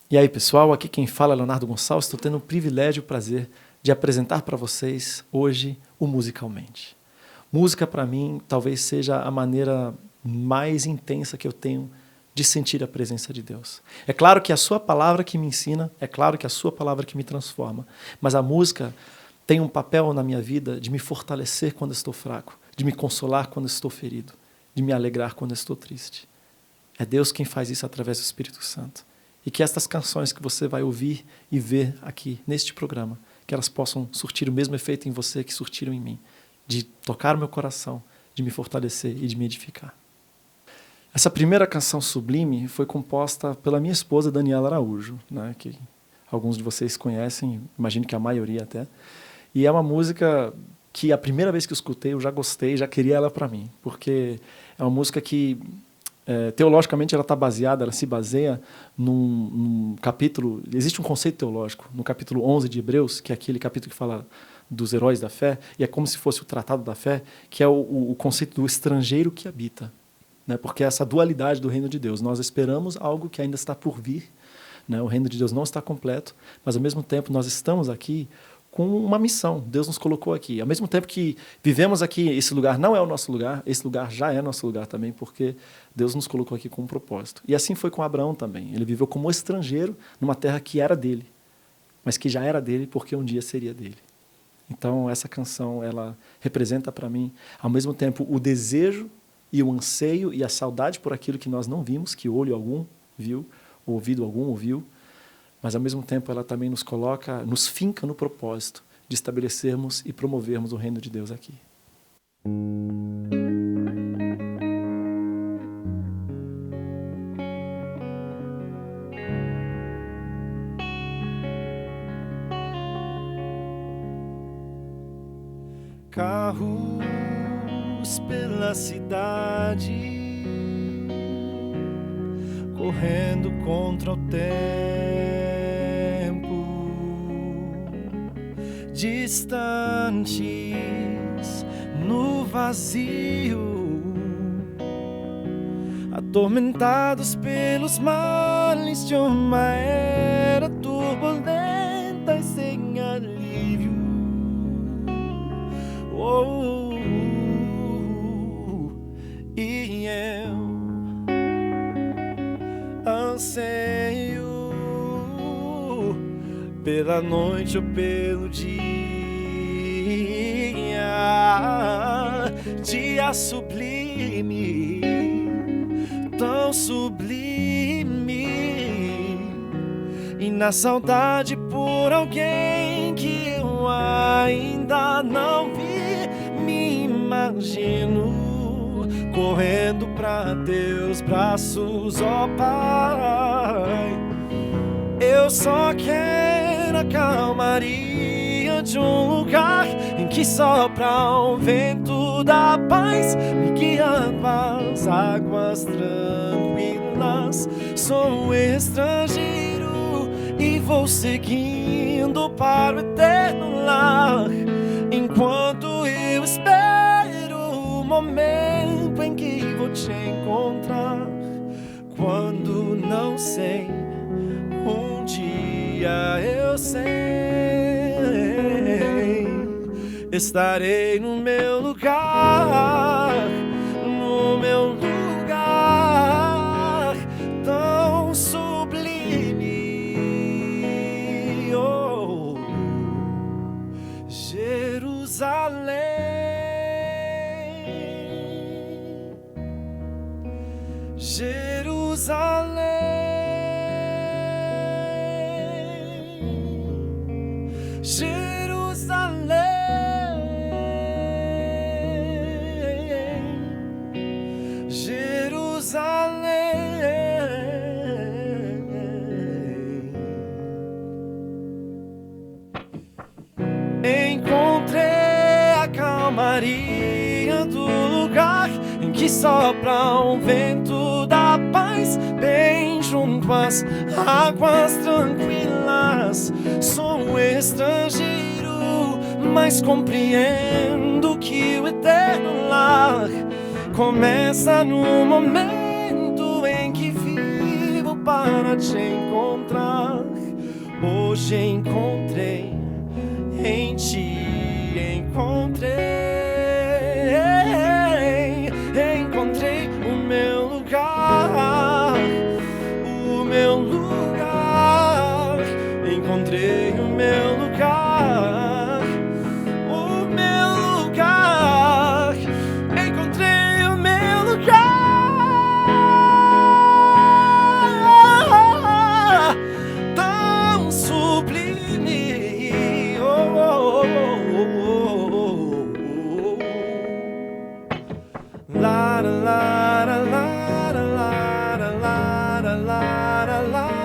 E aí, pessoal, aqui quem fala é Leonardo Gonçalves. Estou tendo o privilégio e o prazer de apresentar para vocês hoje o Musicalmente. Música, para mim, talvez seja a maneira mais intensa que eu tenho de sentir a presença de Deus. É claro que é a sua palavra que me ensina, é claro que é a sua palavra que me transforma, mas a música tem um papel na minha vida de me fortalecer quando estou fraco, de me consolar quando estou ferido, de me alegrar quando estou triste. É Deus quem faz isso através do Espírito Santo. E que estas canções que você vai ouvir e ver aqui neste programa, que elas possam surtir o mesmo efeito em você que surtiram em mim, de tocar o meu coração, de me fortalecer e de me edificar. Essa primeira canção Sublime foi composta pela minha esposa Daniela Araújo, né, que alguns de vocês conhecem, imagino que a maioria até. E é uma música que a primeira vez que eu escutei eu já gostei, já queria ela para mim, porque é uma música que teologicamente ela se baseia num capítulo, existe um conceito teológico no capítulo 11 de Hebreus, que é aquele capítulo que fala dos heróis da fé, e é como se fosse o tratado da fé, que é o conceito do estrangeiro que habita, né? Porque é essa dualidade do reino de Deus, nós esperamos algo que ainda está por vir, né? O reino de Deus não está completo, mas ao mesmo tempo nós estamos aqui com uma missão, Deus nos colocou aqui. Ao mesmo tempo que vivemos aqui, esse lugar não é o nosso lugar, esse lugar já é nosso lugar também, porque Deus nos colocou aqui com um propósito. E assim foi com Abraão também. Ele viveu como estrangeiro numa terra que era dele, mas que já era dele porque um dia seria dele. Então essa canção, ela representa para mim, ao mesmo tempo, o desejo e o anseio e a saudade por aquilo que nós não vimos, que olho algum viu, ouvido algum ouviu, mas ao mesmo tempo ela também nos coloca, nos finca no propósito de estabelecermos e promovermos o reino de Deus aqui. Carros pela cidade, correndo contra o tempo, distantes no vazio, atormentados pelos males de uma era turbulenta e sem alívio. E eu anseio pela noite ou pelo dia sublime, tão sublime, e na saudade por alguém que eu ainda não vi, me imagino correndo pra teus braços, ó Pai. Eu só quero a calmaria de um lugar em que sopra o vento da paz, me guiando às águas tranquilas. Sou estrangeiro e vou seguindo para o eterno lar, enquanto eu espero o momento em que vou te encontrar. Quando não sei, um dia eu sei, estarei no meu lugar, no meu lugar tão sublime, oh, Jerusalém, Jerusalém, Jerusalém, Jerusalém. Encontrei a calmaria do lugar em que sopra um vento da paz, bem junto às águas tranquilas. Sou um estrangeiro, mas compreendo que o eterno lar começa no momento em que vivo para te encontrar. Hoje encontrei em ti, encontrei o meu lugar, encontrei o meu lugar, encontrei o meu lugar, tão sublime. La la la la la la la la la la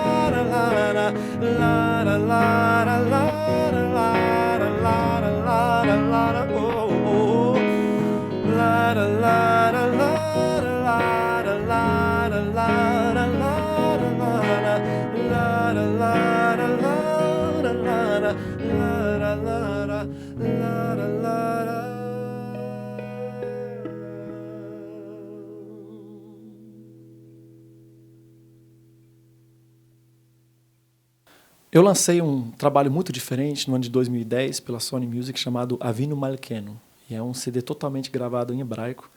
Eu lancei um trabalho muito diferente no ano de 2010 pela Sony Music chamado Avinu Malkeinu. E é um CD totalmente gravado em hebraico.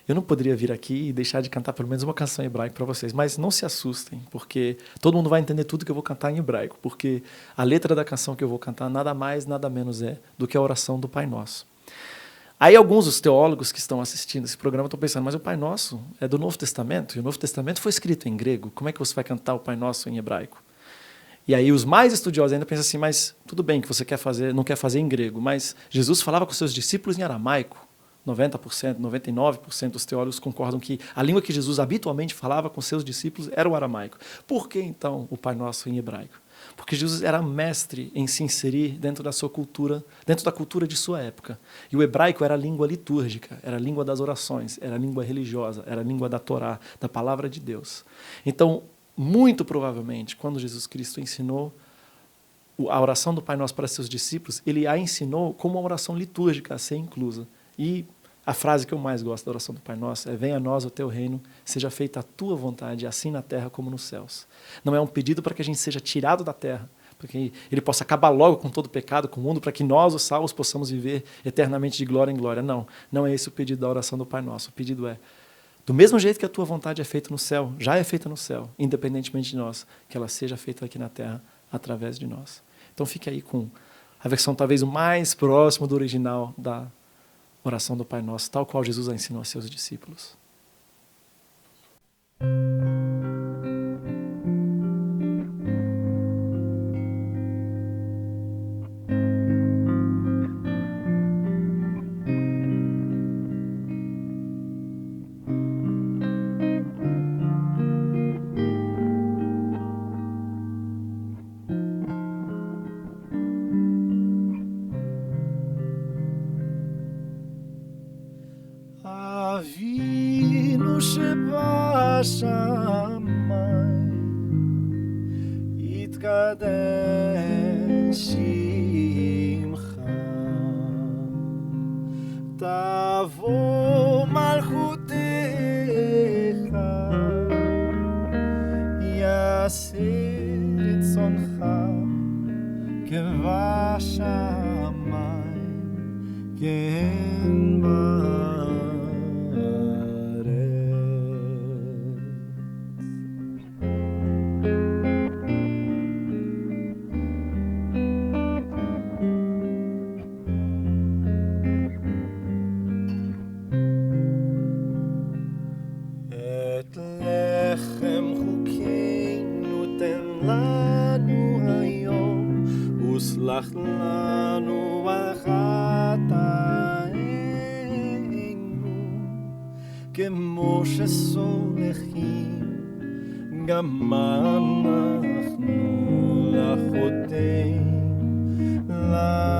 Eu não poderia vir aqui e deixar de cantar pelo menos uma canção em hebraico para vocês, mas não se assustem, porque todo mundo vai entender tudo que eu vou cantar em hebraico, porque a letra da canção que eu vou cantar nada mais, nada menos é do que a oração do Pai Nosso. Aí alguns dos teólogos que estão assistindo esse programa estão pensando, mas o Pai Nosso é do Novo Testamento, e o Novo Testamento foi escrito em grego, como é que você vai cantar o Pai Nosso em hebraico? E aí os mais estudiosos ainda pensam assim, mas tudo bem que você não quer fazer em grego, mas Jesus falava com seus discípulos em aramaico. 90%, 99% dos teólogos concordam que a língua que Jesus habitualmente falava com seus discípulos era o aramaico. Por que então o Pai Nosso em hebraico? Porque Jesus era mestre em se inserir dentro da sua cultura, dentro da cultura de sua época. E o hebraico era a língua litúrgica, era a língua das orações, era a língua religiosa, era a língua da Torá, da palavra de Deus. Então, muito provavelmente, quando Jesus Cristo ensinou a oração do Pai Nosso para seus discípulos, ele a ensinou como uma oração litúrgica a ser inclusa. E a frase que eu mais gosto da oração do Pai Nosso é: venha a nós o teu reino, seja feita a tua vontade, assim na terra como nos céus. Não é um pedido para que a gente seja tirado da terra, para que ele possa acabar logo com todo o pecado, com o mundo, para que nós, os salvos, possamos viver eternamente de glória em glória. Não, não é esse o pedido da oração do Pai Nosso. O pedido é: do mesmo jeito que a tua vontade é feita no céu, já é feita no céu, independentemente de nós, que ela seja feita aqui na terra através de nós. Então fique aí com a versão talvez o mais próximo do original da oração do Pai Nosso, tal qual Jesus a ensinou a seus discípulos. אבינו שבשמיים, יתקדש שמך, תבוא מלכותך, יעשה רצונך כבשמיים כן בארץ. את לחם חוקינו תן לנו היום, וסלח לנו חטאינו, כמו שסולחים גם אנחנו לחוטאים לנו.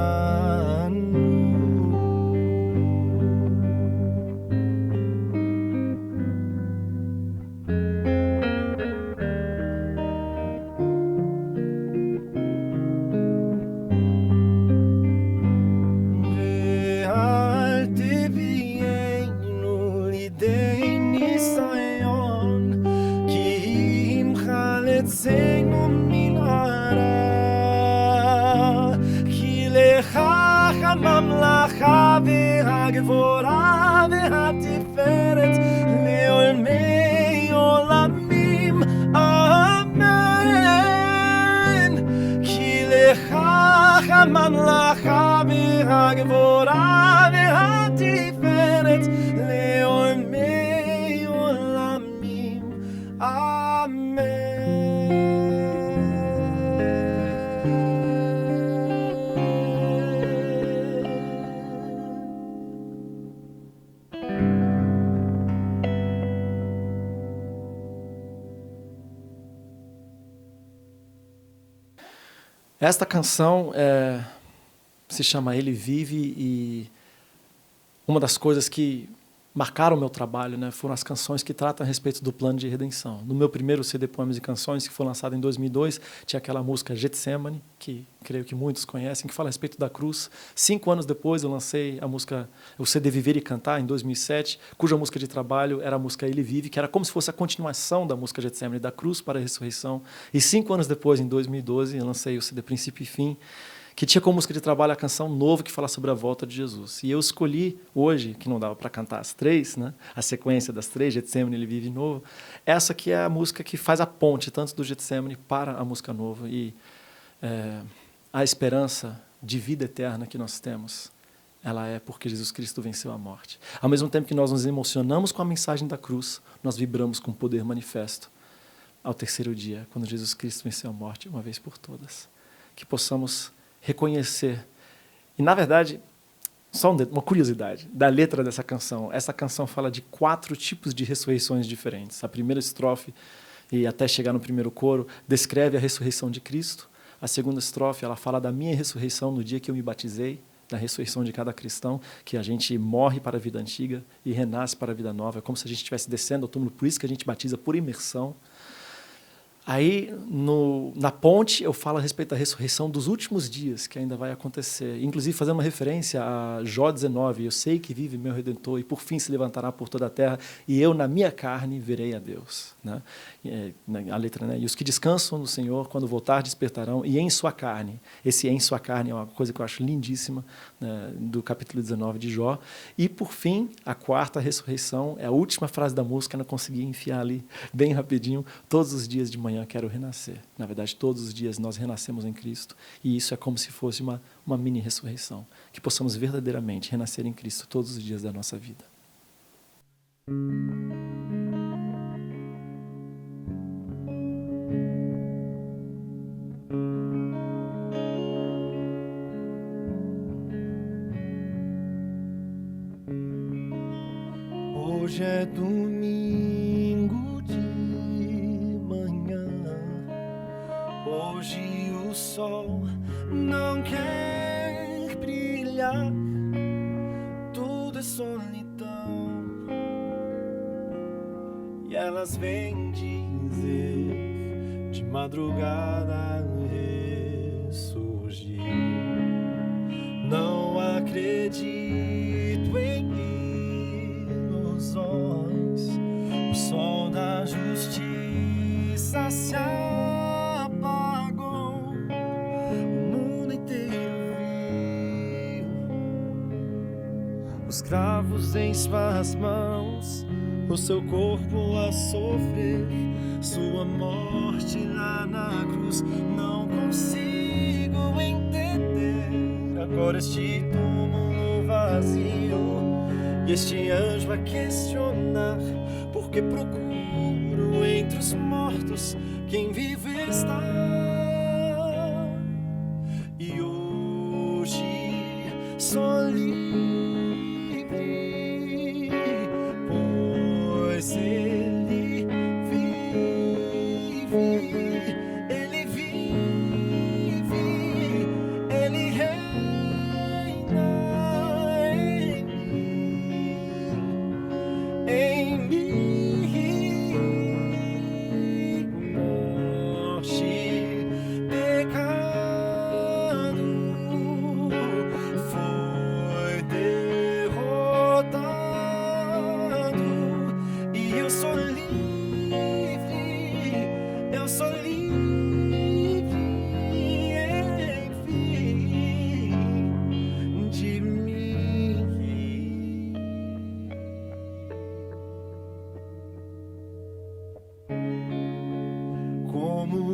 אצלנו מן הרע, הממלכה והגבורה והתפארת לעולמי עולמים, אמן. כי לך הממלכה והגבורה והתפארת לעולמי עולמים, אמן. Esta canção se chama Ele Vive, e uma das coisas que marcaram o meu trabalho, né, foram as canções que tratam a respeito do plano de redenção. No meu primeiro CD Poemas e Canções, que foi lançado em 2002, tinha aquela música Getsemane, que creio que muitos conhecem, que fala a respeito da cruz. 5 anos depois eu lancei a música, o CD Viver e Cantar, em 2007, cuja música de trabalho era a música Ele Vive, que era como se fosse a continuação da música Getsemane, da cruz para a ressurreição. E 5 anos depois, em 2012, eu lancei o CD Princípio e Fim, que tinha como música de trabalho a canção Novo, que fala sobre a volta de Jesus. E eu escolhi hoje, que não dava para cantar as 3, né, a sequência das 3, Getsemane, Ele Vive, Novo, essa que é a música que faz a ponte tanto do Getsemane para a música Novo. E a esperança de vida eterna que nós temos, ela é porque Jesus Cristo venceu a morte. Ao mesmo tempo que nós nos emocionamos com a mensagem da cruz, nós vibramos com o poder manifesto ao terceiro dia, quando Jesus Cristo venceu a morte uma vez por todas. Que possamos reconhecer. E, na verdade, só uma curiosidade da letra dessa canção. Essa canção fala de 4 tipos de ressurreições diferentes. A primeira estrofe, e até chegar no primeiro coro, descreve a ressurreição de Cristo. A segunda estrofe, ela fala da minha ressurreição no dia que eu me batizei, da ressurreição de cada cristão, que a gente morre para a vida antiga e renasce para a vida nova. É como se a gente estivesse descendo ao túmulo, por isso que a gente batiza por imersão. Aí, na ponte, eu falo a respeito da ressurreição dos últimos dias, que ainda vai acontecer. Inclusive, fazendo uma referência a Jó 19, eu sei que vive meu Redentor, e por fim se levantará por toda a terra, e eu, na minha carne, verei a Deus. Né? A letra, né? E os que descansam no Senhor, quando voltar, despertarão, e em sua carne. Esse em sua carne é uma coisa que eu acho lindíssima, né, do capítulo 19 de Jó. E, por fim, a 4ª ressurreição, é a última frase da música, eu não consegui enfiar ali bem rapidinho, todos os dias de manhã quero renascer. Na verdade, todos os dias nós renascemos em Cristo, e isso é como se fosse uma mini ressurreição, que possamos verdadeiramente renascer em Cristo todos os dias da nossa vida. Hoje é domingo de manhã, hoje o sol não quer brilhar, tudo é solidão, e elas vêm dizer de madrugada ressurgir. Não acredito em ilusões, o sol da justiça se apagou, o mundo inteiro viu os cravos em suas mãos, o seu corpo a sofrer, sua morte lá na cruz. Não consigo entender agora este túmulo vazio, e este anjo a questionar, porque procuro entre os mortos quem vive está. E hoje sou livre, pois ele vive, ele vive, ele reina em mim, morte, pecado foi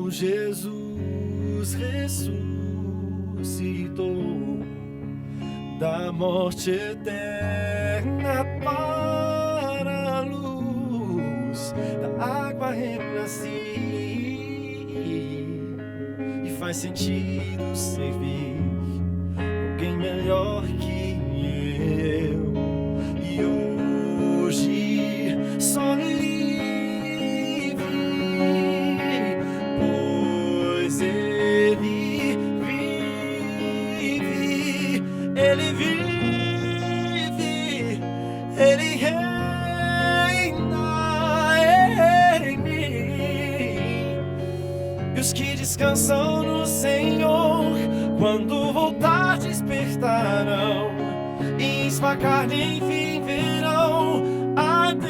Jesus ressuscitou da morte eterna para a luz, da água renasci, e faz sentido servir alguém melhor que eu. E hoje sou livre, pois Ele vive, Ele vive, Ele reina em mim. E os que descansam no Senhor, quando voltar despertarão, e em sua carne enfim verão a Deus,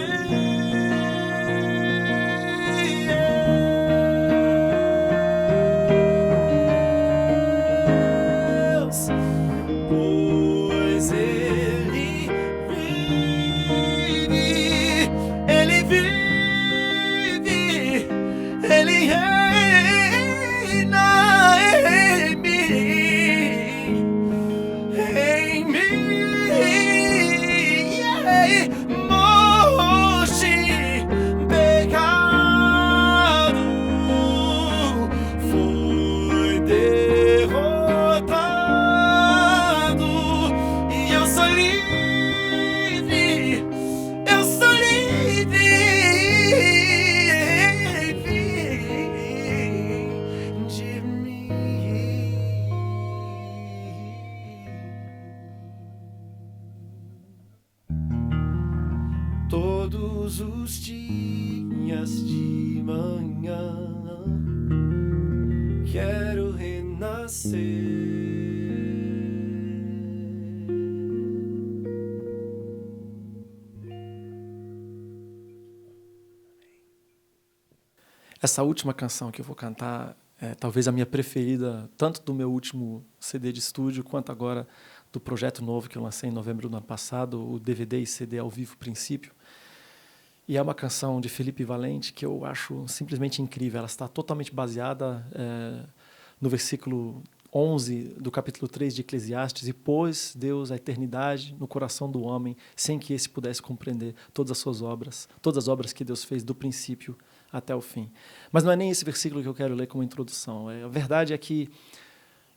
pois Ele vive, Ele vive, Ele reina em mim, em mim. Morte, pecado foi derrotado, e eu sou livre, eu sou livre de mim. Todos os dias de manhã quero renascer. Essa última canção que eu vou cantar é talvez a minha preferida, tanto do meu último CD de estúdio, quanto agora do projeto novo que eu lancei em novembro do ano passado, o DVD e CD ao vivo Princípio. E é uma canção de Felipe Valente que eu acho simplesmente incrível. Ela está totalmente baseada no versículo 11 do capítulo 3 de Eclesiastes: e pôs Deus a eternidade no coração do homem, sem que esse pudesse compreender todas as suas obras, todas as obras que Deus fez do princípio até o fim. Mas não é nem esse versículo que eu quero ler como introdução. A verdade é que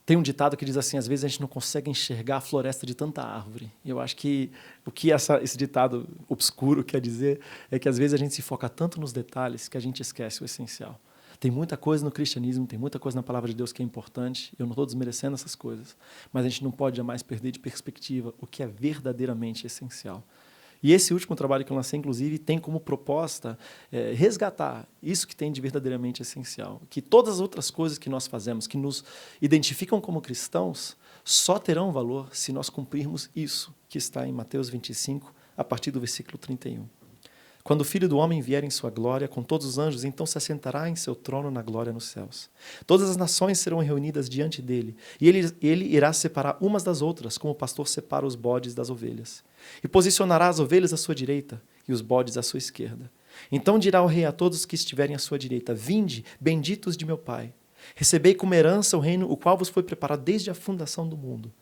tem um ditado que diz assim: às vezes a gente não consegue enxergar a floresta de tanta árvore. E eu acho que o que esse ditado obscuro quer dizer é que às vezes a gente se foca tanto nos detalhes que a gente esquece o essencial. Tem muita coisa no cristianismo, tem muita coisa na palavra de Deus que é importante. Eu não estou desmerecendo essas coisas, mas a gente não pode jamais perder de perspectiva o que é verdadeiramente essencial. E esse último trabalho que eu lancei, inclusive, tem como proposta resgatar isso que tem de verdadeiramente essencial. Que todas as outras coisas que nós fazemos, que nos identificam como cristãos, só terão valor se nós cumprirmos isso que está em Mateus 25, a partir do versículo 31. Quando o Filho do Homem vier em sua glória, com todos os anjos, então se assentará em seu trono na glória nos céus. Todas as nações serão reunidas diante dele, e ele irá separar umas das outras, como o pastor separa os bodes das ovelhas. E posicionará as ovelhas à sua direita e os bodes à sua esquerda. Então dirá o rei a todos que estiverem à sua direita: vinde, benditos de meu Pai, recebei como herança o reino, o qual vos foi preparado desde a fundação do mundo.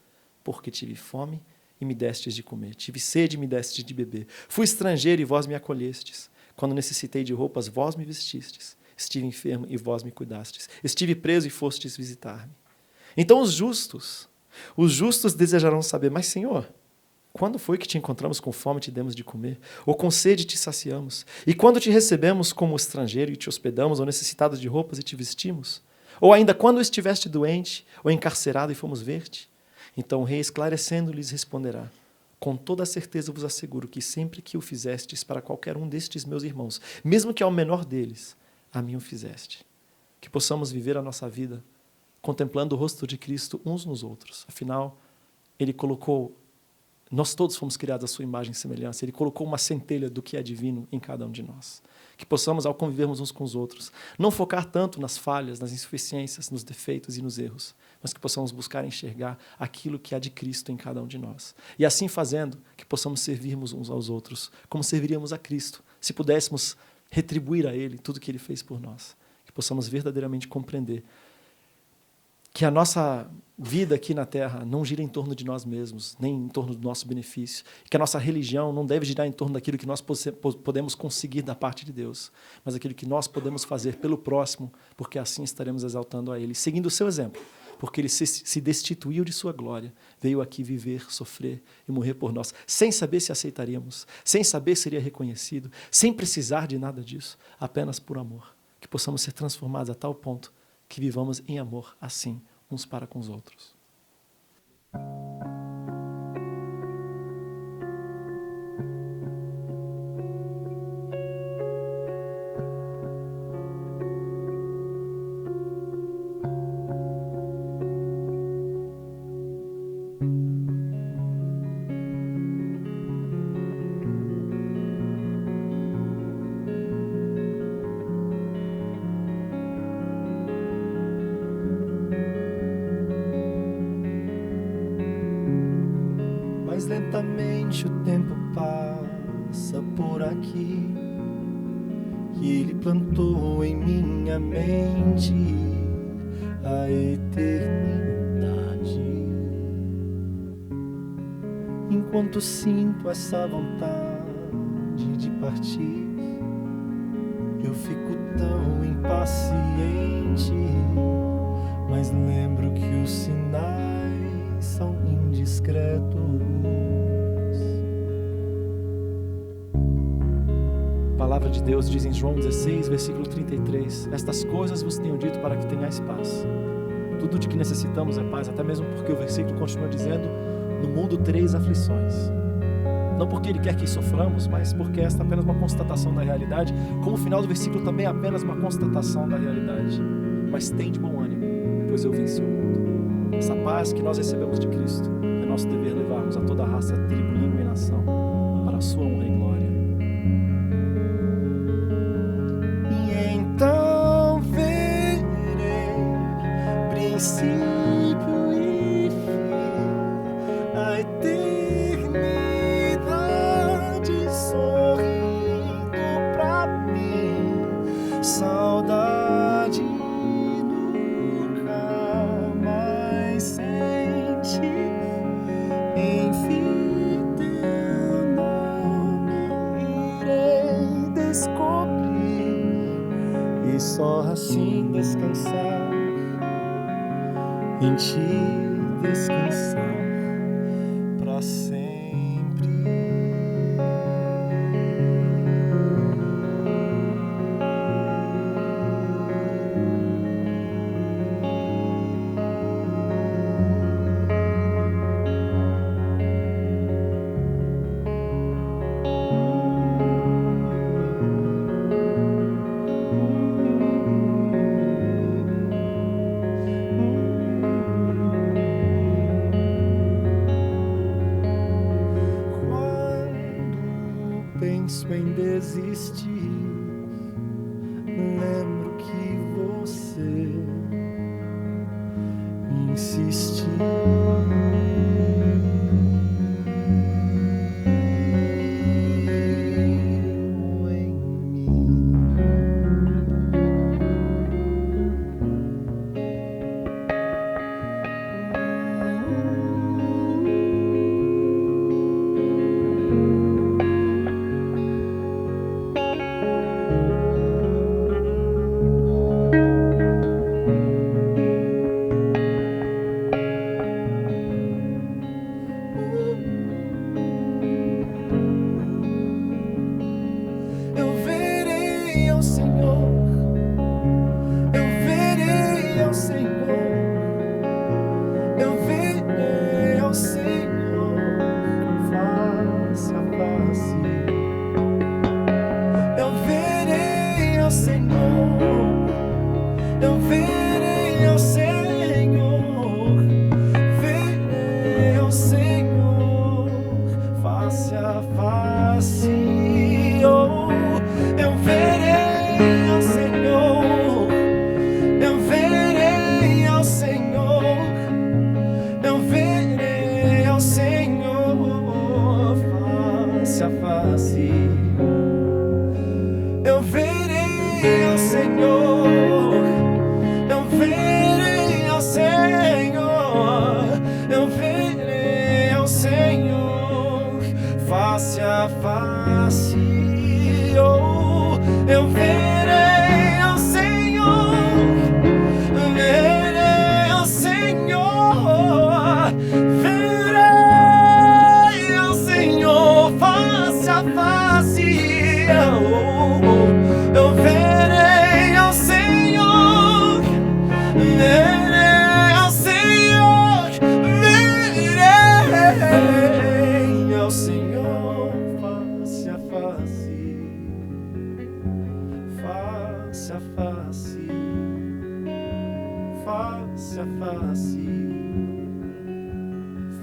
Porque tive fome e me destes de comer, tive sede e me destes de beber, fui estrangeiro e vós me acolhestes, quando necessitei de roupas, vós me vestistes, estive enfermo e vós me cuidastes, estive preso e fostes visitar-me. Então os justos desejarão saber: mas Senhor, quando foi que te encontramos com fome e te demos de comer? Ou com sede te saciamos? E quando te recebemos como estrangeiro e te hospedamos, ou necessitado de roupas e te vestimos? Ou ainda quando estiveste doente ou encarcerado e fomos ver-te? Então o rei, esclarecendo-lhes, responderá: com toda a certeza vos asseguro que sempre que o fizestes para qualquer um destes meus irmãos, mesmo que ao menor deles, a mim o fizeste. Que possamos viver a nossa vida contemplando o rosto de Cristo uns nos outros. Afinal, Ele colocou, nós todos fomos criados à sua imagem e semelhança, Ele colocou uma centelha do que é divino em cada um de nós. Que possamos, ao convivermos uns com os outros, não focar tanto nas falhas, nas insuficiências, nos defeitos e nos erros, mas que possamos buscar enxergar aquilo que há de Cristo em cada um de nós. E assim fazendo, que possamos servirmos uns aos outros, como serviríamos a Cristo, se pudéssemos retribuir a Ele tudo que Ele fez por nós. Que possamos verdadeiramente compreender que a nossa vida aqui na Terra não gira em torno de nós mesmos, nem em torno do nosso benefício, que a nossa religião não deve girar em torno daquilo que nós podemos conseguir da parte de Deus, mas aquilo que nós podemos fazer pelo próximo, porque assim estaremos exaltando a Ele, seguindo o seu exemplo, porque Ele se destituiu de sua glória, veio aqui viver, sofrer e morrer por nós, sem saber se aceitaríamos, sem saber se seria reconhecido, sem precisar de nada disso, apenas por amor, que possamos ser transformados a tal ponto que vivamos em amor assim, uns para com os outros. Mas lentamente o tempo passa por aqui, e Ele plantou em minha mente a eternidade. Enquanto sinto essa vontade de partir, eu fico tão impaciente, mas lembro que os sinais são indiscretos. A palavra de Deus diz em João 16, versículo 33, estas coisas vos tenho dito para que tenhais paz. Tudo de que necessitamos é paz, até mesmo porque o versículo continua dizendo, no mundo tereis aflições. Não porque Ele quer que soframos, mas porque esta é apenas uma constatação da realidade, como o final do versículo também é apenas uma constatação da realidade. Mas tem de bom ânimo, pois eu venci o mundo. Essa paz que nós recebemos de Cristo é nosso dever levarmos a toda a raça, tribo, língua e nação, para a sua honra e glória. E então verei princípio e fim, a eternidade sorrindo pra mim, saudade nunca mais senti, enfim teu nome irei descobrir, e só assim descansar, em ti descansar pra sempre. Penso em desistir, lembro que você insistiu em mim. verei ao Senhor, eu verei ao Senhor face a face. Oh, eu verei ao Senhor, verei ao Senhor, verei ao Senhor face a face. Oh, eu verei ao Senhor, verei ao Senhor, verei ao Senhor face a face, face a face, face a face,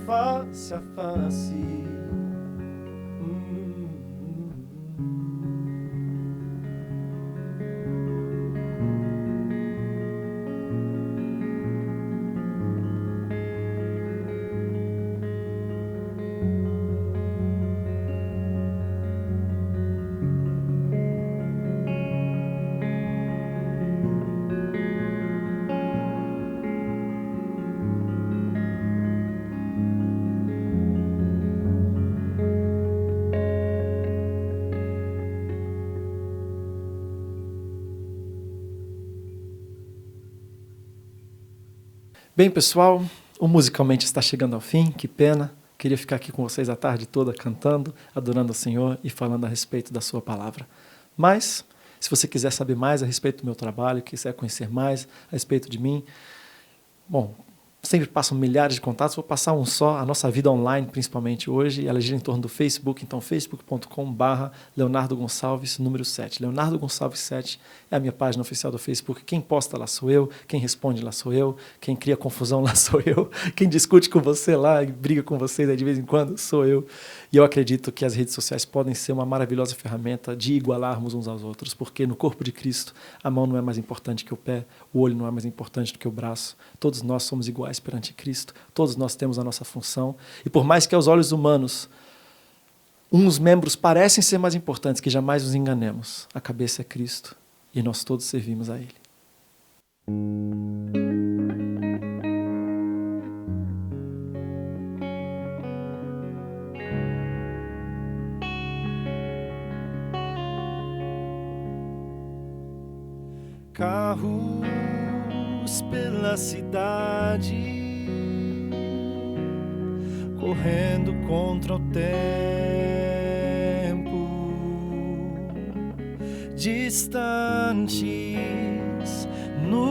face a face. Bem, pessoal, o Musicalmente está chegando ao fim, que pena. Queria ficar aqui com vocês a tarde toda cantando, adorando ao Senhor e falando a respeito da sua palavra. Mas, se você quiser saber mais a respeito do meu trabalho, quiser conhecer mais a respeito de mim, bom, sempre passam milhares de contatos, vou passar um só, a nossa vida online, principalmente hoje, ela gira em torno do Facebook, então facebook.com/Leonardo Gonçalves, número 7. Leonardo Gonçalves 7 é a minha página oficial do Facebook. Quem posta lá sou eu, quem responde lá sou eu, quem cria confusão lá sou eu, quem discute com você lá e briga com vocês de vez em quando sou eu. E eu acredito que as redes sociais podem ser uma maravilhosa ferramenta de igualarmos uns aos outros, porque no corpo de Cristo a mão não é mais importante que o pé, o olho não é mais importante do que o braço. Todos nós somos iguais perante Cristo, todos nós temos a nossa função, e por mais que aos olhos humanos uns membros parecem ser mais importantes, que jamais nos enganemos, a cabeça é Cristo e nós todos servimos a Ele. Carros pela cidade, correndo contra o tempo, distantes no